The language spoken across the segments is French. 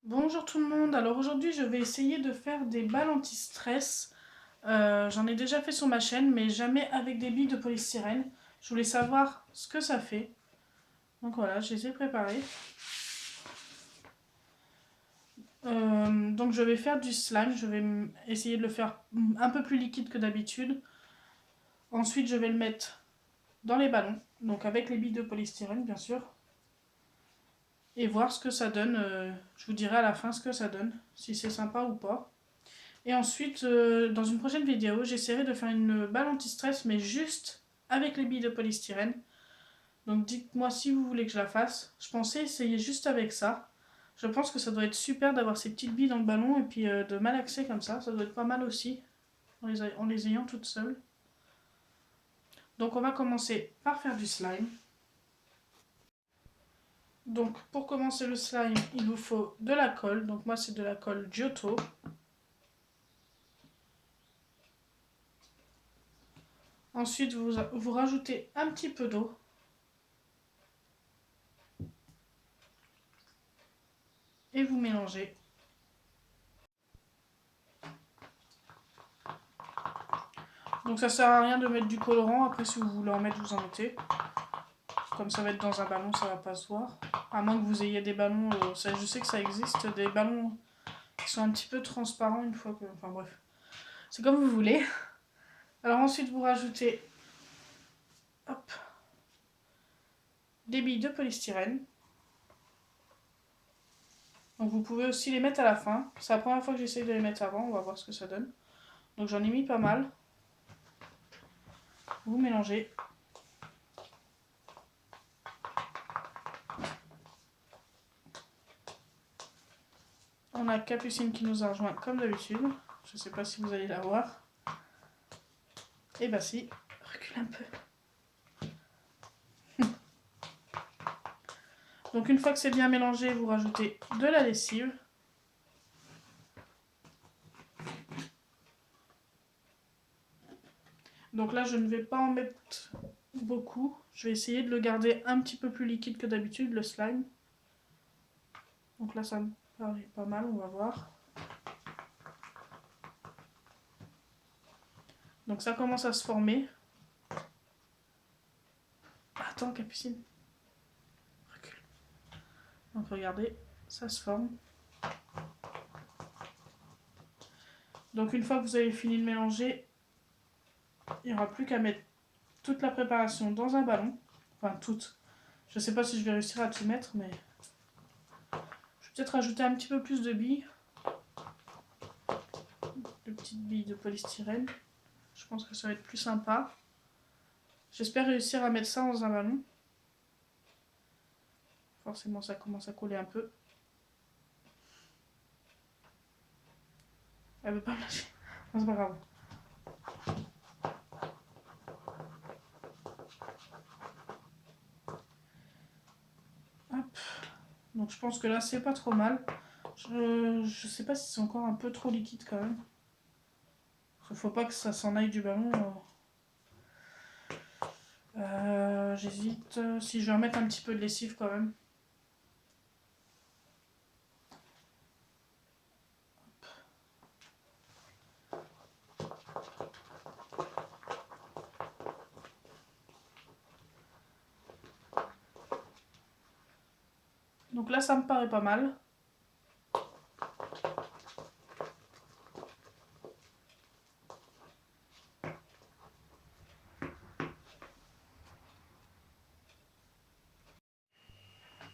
Bonjour tout le monde, alors aujourd'hui je vais essayer de faire des balles anti-stress. J'en ai déjà fait sur ma chaîne mais jamais avec des billes de polystyrène. Je voulais savoir ce que ça fait. Donc voilà, je les ai préparées. Donc je vais faire du slime, je vais essayer de le faire un peu plus liquide que d'habitude. Ensuite je vais le mettre dans les ballons, donc avec les billes de polystyrène bien sûr. Et voir ce que ça donne, je vous dirai à la fin ce que ça donne, si c'est sympa ou pas. Et ensuite, dans une prochaine vidéo, j'essaierai de faire une balle anti-stress, mais juste avec les billes de polystyrène. Donc dites-moi si vous voulez que je la fasse. Je pensais essayer juste avec ça. Je pense que ça doit être super d'avoir ces petites billes dans le ballon et puis de malaxer comme ça. Ça doit être pas mal aussi, en les ayant toutes seules. Donc on va commencer par faire du slime. Donc pour commencer le slime, il vous faut de la colle. Donc moi c'est de la colle Giotto. Ensuite vous rajoutez un petit peu d'eau. Et vous mélangez. Donc ça sert à rien de mettre du colorant, après si vous voulez en mettre, vous en mettez. Comme ça va être dans un ballon, ça va pas se voir. À moins que vous ayez des ballons, je sais que ça existe, des ballons qui sont un petit peu transparents une fois que... Enfin bref, c'est comme vous voulez. Alors ensuite vous rajoutez hop, des billes de polystyrène. Donc vous pouvez aussi les mettre à la fin. C'est la première fois que j'essaye de les mettre avant, on va voir ce que ça donne. Donc j'en ai mis pas mal. Vous mélangez. On a Capucine qui nous a rejoint comme d'habitude. Je sais pas si vous allez la voir. Et bah si, recule un peu. Donc une fois que c'est bien mélangé, vous rajoutez de la lessive. Donc là, je ne vais pas en mettre beaucoup. Je vais essayer de le garder un petit peu plus liquide que d'habitude, le slime. Donc là, ça me paraît pas mal, on va voir. Donc ça commence à se former. Attends, Capucine. Recule. Donc regardez, ça se forme. Donc une fois que vous avez fini de mélanger, il n'y aura plus qu'à mettre toute la préparation dans un ballon. Enfin, toute. Je ne sais pas si je vais réussir à tout mettre, mais... Je vais peut-être rajouter un petit peu plus de billes. De petites billes de polystyrène. Je pense que ça va être plus sympa. J'espère réussir à mettre ça dans un ballon. Forcément, ça commence à coller un peu. Elle veut pas me lâcher. Non, c'est pas grave. Hop. Donc je pense que là, c'est pas trop mal. Je sais pas si c'est encore un peu trop liquide quand même. Il faut pas que ça s'en aille du ballon. J'hésite si je vais en mettre un petit peu de lessive quand même. Donc là, ça me paraît pas mal.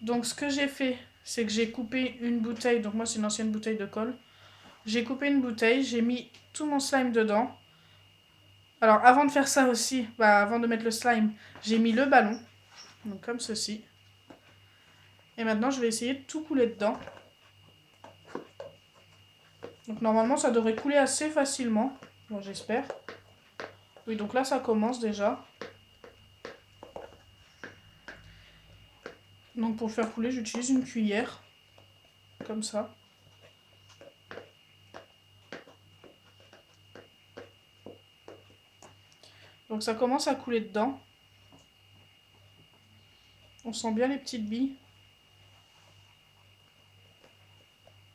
Donc ce que j'ai fait, c'est que j'ai coupé une bouteille. Donc moi, c'est une ancienne bouteille de colle. J'ai coupé une bouteille, j'ai mis tout mon slime dedans. Alors avant de faire ça aussi, avant de mettre le slime, j'ai mis le ballon. Donc comme ceci. Et maintenant, je vais essayer de tout couler dedans. Donc normalement, ça devrait couler assez facilement. Bon, j'espère. Oui, donc là, ça commence déjà. Donc pour le faire couler, j'utilise une cuillère. Comme ça. Donc ça commence à couler dedans. On sent bien les petites billes.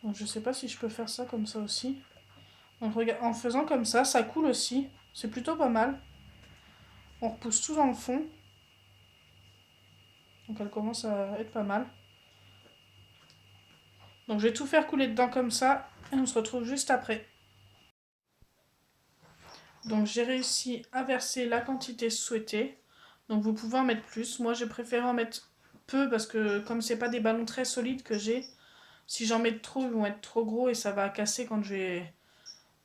Donc je sais pas si je peux faire ça comme ça aussi. Donc en faisant comme ça coule aussi. C'est plutôt pas mal. On repousse tout dans le fond. Donc elle commence à être pas mal. Donc je vais tout faire couler dedans comme ça. Et on se retrouve juste après. Donc j'ai réussi à verser la quantité souhaitée. Donc vous pouvez en mettre plus. Moi j'ai préféré en mettre peu parce que comme c'est pas des ballons très solides que j'ai, si j'en mets trop, ils vont être trop gros et ça va casser quand je vais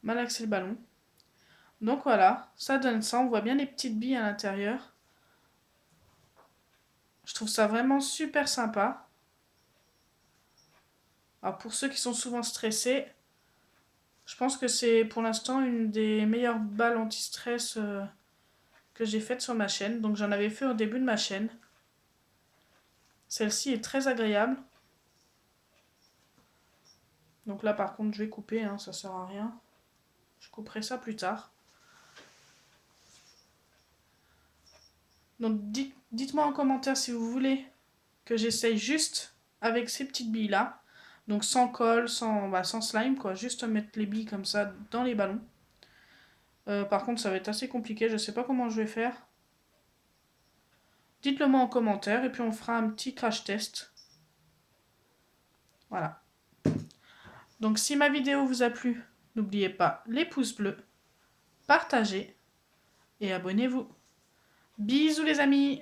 malaxer le ballon. Donc voilà, ça donne ça. On voit bien les petites billes à l'intérieur. Je trouve ça vraiment super sympa. Alors pour ceux qui sont souvent stressés, je pense que c'est pour l'instant une des meilleures balles anti-stress que j'ai faites sur ma chaîne. Donc j'en avais fait au début de ma chaîne. Celle-ci est très agréable. Donc là par contre je vais couper, hein, ça sert à rien. Je couperai ça plus tard. Donc dites-moi en commentaire si vous voulez que j'essaye juste avec ces petites billes là. Donc sans colle, sans slime quoi. Juste mettre les billes comme ça dans les ballons. Par contre ça va être assez compliqué, je sais pas comment je vais faire. Dites-le moi en commentaire et puis on fera un petit crash test. Voilà. Donc si ma vidéo vous a plu, n'oubliez pas les pouces bleus, partagez et abonnez-vous. Bisous les amis!